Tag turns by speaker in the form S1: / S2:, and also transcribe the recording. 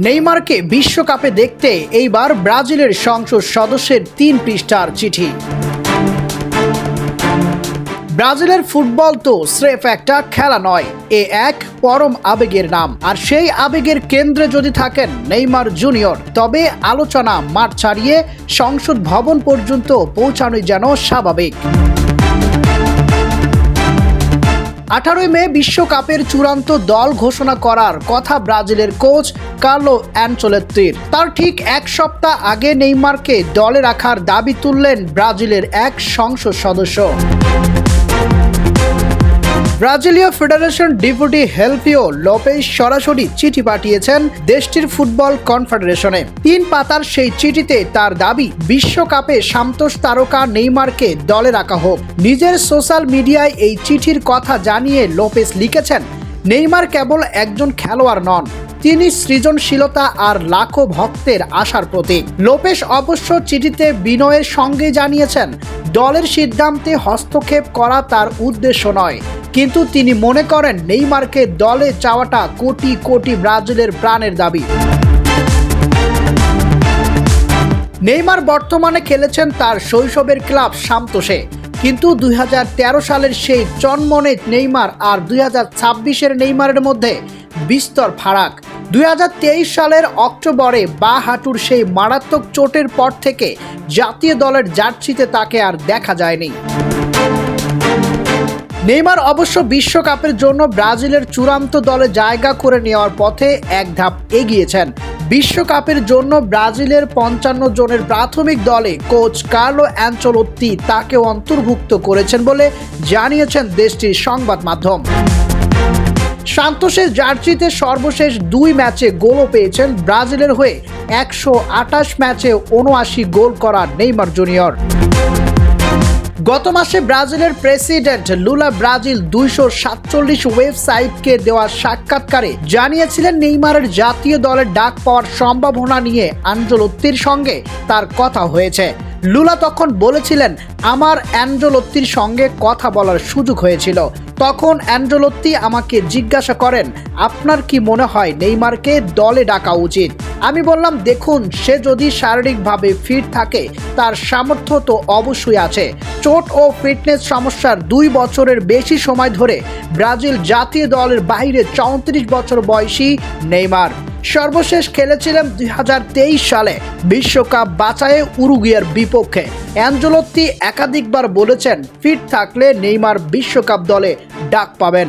S1: নেইমারকে বিশ্বকাপে দেখতে এইবার ব্রাজিলের সংসদ সদস্যের ৩ পৃষ্ঠার চিঠি। ব্রাজিলের ফুটবল তো স্রেফ একটা খেলা নয়, এ এক পরম আবেগের নাম। আর সেই আবেগের কেন্দ্রে যদি থাকেন নেইমার জুনিয়র, তবে আলোচনা মাঠ ছাড়িয়ে সংসদ ভবন পর্যন্ত পৌঁছানোই যেন স্বাভাবিক। 18 মে বিশ্বকাপের চূড়ান্ত দল ঘোষণা করার কথা ব্রাজিলের কোচ কার্লো অ্যানচেলত্তির। তার ঠিক এক সপ্তাহ আগে নেইমারকে দলে রাখার দাবি তুললেন ব্রাজিলের এক সংসদ সদস্য। ব্রাজিলীয় ফেডারেশন ডেপুটি হেলপিও লোপেস সরাসরি চিঠি পাঠিয়েছেন দেশটির ফুটবল কনফেডারেশনে। 3 পাতার সেই চিঠিতে তার দাবি, বিশ্বকাপে সান্তোস তারকা নেইমারকে দলে রাখা হোক। নিজের সোশ্যাল মিডিয়ায় এই চিঠির কথা জানিয়ে লোপেস লিখেছেন, নেইমার কেবল একজন খেলোয়াড় নন, তিনি সৃজনশীলতা আর লাখো ভক্তের আশার প্রতীক। লোপেস অবশ্য চিঠিতে বিনয়ের সঙ্গে জানিয়েছেন, দলের সিদ্ধান্তে হস্তক্ষেপ করা তার উদ্দেশ্য নয়, কিন্তু তিনি মনে করেন নেইমারকে দলে চাওয়াটা কোটি কোটি ব্রাজিলের প্রাণের দাবি। নেইমার বর্তমানে খেলেছেন তার শৈশবের ক্লাব সান্তোসে, কিন্তু 2013 সালের সেই চনমনে নেইমার আর 2026-এর নেইমারের মধ্যে বিস্তর ফারাক। 2023 সালের অক্টোবরে বাঁ হাঁটুর সেই মারাত্মক চোটের পর থেকে জাতীয় দলের জার্সিতে তাকে আর দেখা যায়নি। নেইমার অবশ্য বিশ্বকাপের জন্য ব্রাজিলের চূড়ান্ত দলে জায়গা করে নেওয়ার পথে এক ধাপ এগিয়েছেন। বিশ্বকাপের জন্য ব্রাজিলের 55 জনের প্রাথমিক দলে কোচ কার্লো অ্যানচেলত্তি তাকে অন্তর্ভুক্ত করেছেন বলে জানিয়েছেন দেশটির সংবাদ মাধ্যম। সান্তোসের জার্সিতে সর্বশেষ 2 ম্যাচে গোলও পেয়েছেন ব্রাজিলের হয়ে 128 ম্যাচে 79 গোল করা নেইমার জুনিয়র। গত মাসে ব্রাজিলের প্রেসিডেন্ট লুলা ব্রাজিল 247 ওয়েবসাইটকে দেওয়া সাক্ষাৎকারে জানিয়েছিলেন নেইমারের জাতীয় দলের ডাক পাওয়ার সম্ভাবনা নিয়ে অ্যানচেলত্তির সঙ্গে তার কথা হয়েছে। লুলা তখন বলেছিলেন, আমার অ্যানচেলত্তির সঙ্গে কথা বলার সুযোগ হয়েছিল। তখন অ্যানচেলত্তি আমাকে জিজ্ঞাসা করেন, আপনার কি মনে হয় নেইমারকে দলে ডাকা উচিত? আমি বললাম, দেখুন, সে যদি শারীরিকভাবে ফিট থাকে তার সামর্থ্য তো অবশ্যই আছে। চোট ও ফিটনেস সমস্যার 2 বছরের বেশি সময় ধরে ব্রাজিল জাতীয় দলের বাইরে 34 বছর বয়সী নেইমার সর্বশেষ খেলেছিলেন 2023 সালে বিশ্বকাপ বাছাইয়ে উরুগুয়ের বিপক্ষে। অ্যানচেলত্তি একাধিকবার বলেছেন, ফিট থাকলে নেইমার বিশ্বকাপ দলে ডাক পাবেন।